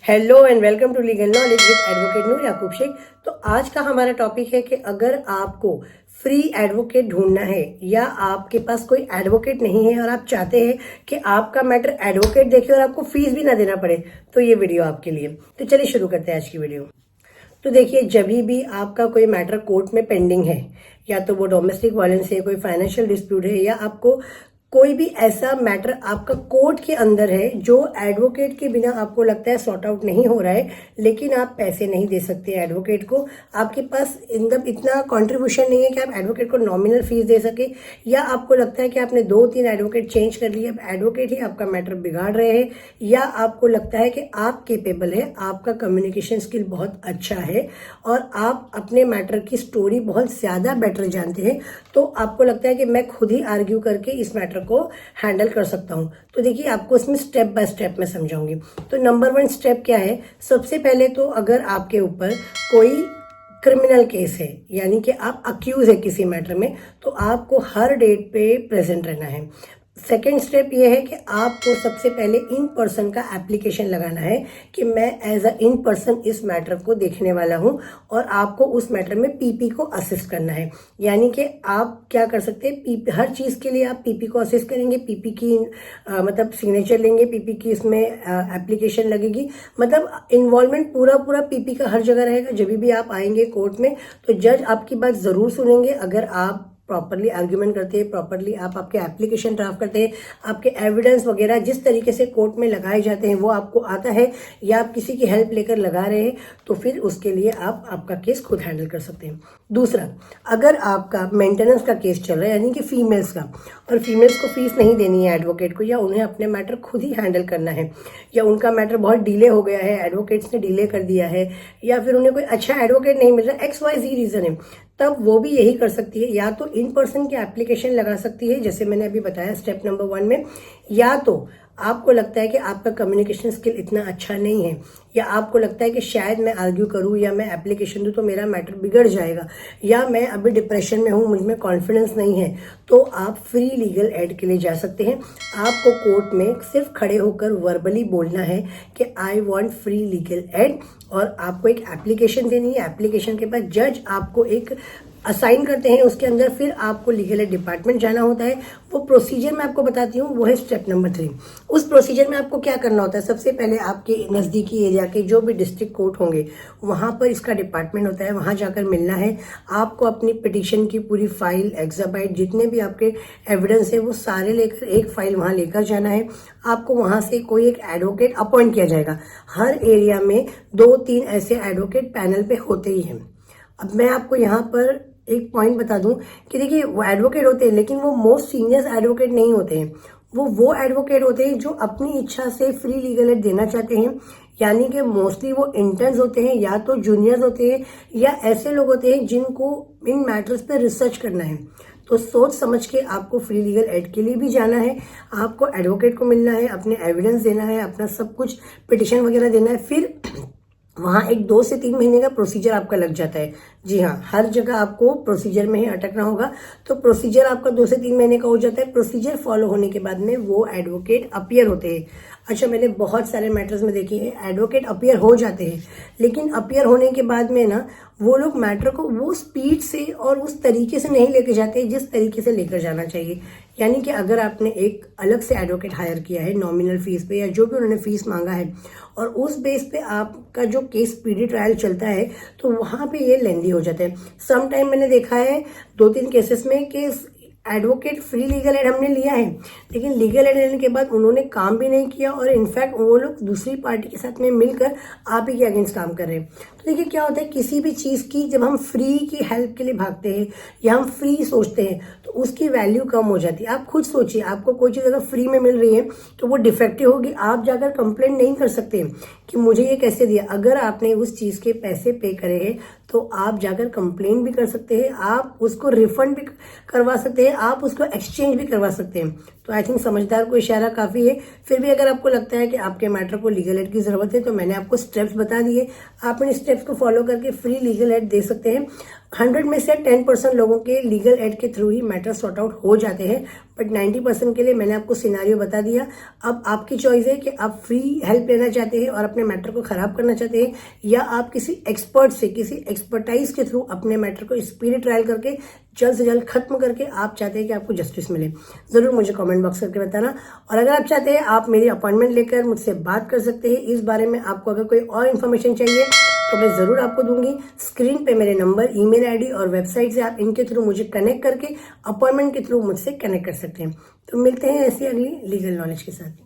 Hello and welcome to legal knowledge with advocate Noor Yakub Shaikh. तो आज का हमारा टॉपिक है कि अगर आपको फ्री एडवोकेट ढूंढना है या आपके पास कोई एडवोकेट नहीं है और आप चाहते हैं कि आपका मैटर एडवोकेट देखे और आपको फीस भी ना देना पड़े, तो ये वीडियो आपके लिए। तो चलिए शुरू करते हैं आज की वीडियो। तो देखिए, जब भी आपका कोई मैटर कोर्ट में पेंडिंग है, या तो वो डोमेस्टिक वायलेंस है, कोई फाइनेंशियल डिस्प्यूट है, या आपको कोई भी ऐसा मैटर आपका कोर्ट के अंदर है जो एडवोकेट के बिना आपको लगता है सॉर्ट आउट नहीं हो रहा है, लेकिन आप पैसे नहीं दे सकते एडवोकेट को, आपके पास इतना कंट्रीब्यूशन नहीं है कि आप एडवोकेट को नॉमिनल फीस दे सके, या आपको लगता है कि आपने 2-3 एडवोकेट चेंज कर लिए, अब एडवोकेट ही आपका मैटर बिगाड़ रहे हैं, या आपको लगता है कि आप केपेबल है, आपका कम्युनिकेशन स्किल बहुत अच्छा है और आप अपने मैटर की स्टोरी बहुत ज्यादा बेटर जानते हैं, तो आपको लगता है कि मैं खुद ही आर्ग्यू करके इस मैटर को हैंडल कर सकता हूं। तो देखिए, आपको इसमें स्टेप बाय स्टेप में समझाऊंगी। तो नंबर 1 स्टेप क्या है? सबसे पहले तो अगर आपके ऊपर कोई क्रिमिनल केस है, यानी कि आप अक्यूज है किसी मैटर में, तो आपको हर डेट पे प्रेजेंट रहना है। सेकेंड स्टेप ये है कि आपको सबसे पहले इन पर्सन का एप्लीकेशन लगाना है कि मैं एज अ इन पर्सन इस मैटर को देखने वाला हूं, और आपको उस मैटर में पीपी को असिस्ट करना है। यानी कि आप क्या कर सकते हैं, हर चीज के लिए आप पीपी को असिस्ट करेंगे, पीपी की मतलब सिग्नेचर लेंगे, पीपी की इसमें एप्लीकेशन लगेगी, मतलब इन्वॉल्वमेंट पूरा पीपी का हर जगह रहेगा। जब भी आप आएंगे कोर्ट में तो जज आपकी बात जरूर सुनेंगे। अगर आप प्रॉपरली आर्ग्यूमेंट करते हैं, प्रॉपरली आप आपके एप्लीकेशन ड्राफ्ट करते हैं, आपके एविडेंस वगैरह जिस तरीके से कोर्ट में लगाए जाते हैं वो आपको आता है, या आप किसी की हेल्प लेकर लगा रहे हैं, तो फिर उसके लिए आप आपका केस खुद हैंडल कर सकते हैं। दूसरा, अगर आपका मेंटेनेंस का केस चल रहा है, यानी कि फीमेल्स का, और फीमेल्स को फीस नहीं देनी है एडवोकेट को, या उन्हें अपने मैटर खुद ही हैंडल करना है, या उनका मैटर बहुत डिले हो गया है, एडवोकेट्स ने डिले कर दिया है, या फिर उन्हें कोई अच्छा एडवोकेट नहीं मिल रहा, XYZ रीजन है, तब वो भी यही कर सकती है। या तो इन पर्सन की एप्लीकेशन लगा सकती है, जैसे मैंने अभी बताया स्टेप नंबर 1 में, या तो आपको लगता है कि आपका कम्युनिकेशन स्किल इतना अच्छा नहीं है, या आपको लगता है कि शायद मैं आर्ग्यू करूं या मैं एप्लीकेशन दूं तो मेरा मैटर बिगड़ जाएगा, या मैं अभी डिप्रेशन में हूं, मुझ में कॉन्फिडेंस नहीं है, तो आप फ्री लीगल एड के लिए जा सकते हैं। आपको कोर्ट में सिर्फ खड़े होकर वर्बली बोलना है कि I want free legal aid, और आपको एक एप्लीकेशन देनी है। एप्लीकेशन के बाद जज आपको एक असाइन करते हैं, उसके अंदर फिर आपको लीगल एड डिपार्टमेंट जाना होता है। वो प्रोसीजर मैं आपको बताती हूँ, वो है स्टेप नंबर 3। उस प्रोसीजर में आपको क्या करना होता है? सबसे पहले आपके नजदीकी एरिया के जो भी डिस्ट्रिक्ट कोर्ट होंगे वहां पर इसका डिपार्टमेंट होता है, वहां जाकर मिलना है। आपको अपनी पिटीशन की पूरी फाइल, एक्साबाइट, जितने भी आपके एविडेंस है वो सारे लेकर एक फाइल वहां लेकर जाना है। आपको वहां से कोई एक एडवोकेट अपॉइंट किया जाएगा। हर एरिया में 2-3 ऐसे एडवोकेट पैनल पे होते ही हैं। अब मैं आपको यहाँ पर एक पॉइंट बता दूं कि देखिए, वो एडवोकेट होते हैं लेकिन वो मोस्ट सीनियर एडवोकेट नहीं होते हैं। वो एडवोकेट होते हैं जो अपनी इच्छा से फ्री लीगल एड देना चाहते हैं, यानी कि मोस्टली वो इंटर्न्स होते हैं, या तो जूनियर्स होते हैं, या ऐसे लोग होते हैं जिनको इन मैटर्स पे रिसर्च करना है। तो सोच समझ के आपको फ्री लीगल एड के लिए भी जाना है, आपको एडवोकेट को मिलना है, अपने एविडेंस देना है, अपना सब कुछ पिटिशन वगैरह देना है, फिर वहां एक 2 से 3 महीने का प्रोसीजर आपका लग जाता है। जी हाँ, हर जगह आपको प्रोसीजर में ही अटकना होगा, तो प्रोसीजर आपका 2 से 3 महीने का हो जाता है। प्रोसीजर फॉलो होने के बाद में वो एडवोकेट अपीयर होते हैं। अच्छा, मैंने बहुत सारे मैटर्स में देखी है, एडवोकेट अपीयर हो जाते हैं, लेकिन अपीयर होने के बाद में ना वो लोग मैटर को वो स्पीड से और उस तरीके से नहीं लेके जाते जिस तरीके से लेकर जाना चाहिए। यानी कि अगर आपने एक अलग से एडवोकेट हायर किया है नॉमिनल फीस पे, या जो भी उन्होंने फीस मांगा है, और उस बेस पे आपका जो केस स्पीडी ट्रायल चलता है, तो वहां पे ये लेंदी हो जाता है। सम टाइम मैंने देखा है 2-3 केसेस में कि एडवोकेट फ्री लीगल एड हमने लिया है, लेकिन लीगल एड लेने के बाद उन्होंने काम भी नहीं किया, और इनफैक्ट वो लोग दूसरी पार्टी के साथ में मिलकर आप ही के अगेंस्ट काम कर रहे हैं। तो देखिए, क्या होता है, किसी भी चीज की जब हम फ्री की हेल्प के लिए भागते हैं या हम फ्री सोचते हैं तो उसकी वैल्यू कम हो जाती है। आप खुद सोचिए, आपको कोई चीज अगर फ्री में मिल रही है तो वो डिफेक्टिव होगी, आप जाकर कंप्लेंट नहीं कर सकते कि मुझे ये कैसे दिया। अगर आपने उस चीज के पैसे पे करे हैं तो आप जाकर कंप्लेंट भी कर सकते हैं, आप उसको रिफंड भी करवा सकते हैं, आप उसको एक्सचेंज भी करवा सकते हैं। तो आई थिंक समझदार को इशारा काफ़ी है। फिर भी अगर आपको लगता है कि आपके मैटर को लीगल एड की ज़रूरत है तो मैंने आपको स्टेप्स बता दिए, आप इन स्टेप्स को फॉलो करके फ्री लीगल एड दे सकते हैं। 100 में से 10% लोगों के लीगल एड के थ्रू ही मैटर सॉर्ट आउट हो जाते हैं, बट 90% के लिए मैंने आपको सिनारियो बता दिया। अब आपकी चॉइस है कि आप फ्री हेल्प लेना चाहते हैं और अपने मैटर को खराब करना चाहते हैं, या आप किसी एक्सपर्ट से, किसी एक्सपर्टाइज के थ्रू अपने मैटर को स्पीडी ट्रायल करके जल्द से जल्द खत्म करके आप चाहते हैं कि आपको जस्टिस मिले। जरूर मुझे कमेंट बॉक्स करके बताना। और अगर आप चाहते हैं आप मेरी अपॉइंटमेंट लेकर मुझसे बात कर सकते हैं इस बारे में। आपको अगर कोई और इन्फॉर्मेशन चाहिए तो मैं ज़रूर आपको दूंगी। स्क्रीन पे मेरे नंबर, ईमेल आईडी और वेबसाइट से आप इनके थ्रू मुझे कनेक्ट करके अपॉइंटमेंट के थ्रू मुझसे कनेक्ट कर सकते हैं। तो मिलते हैं ऐसी अगली लीगल नॉलेज के साथ।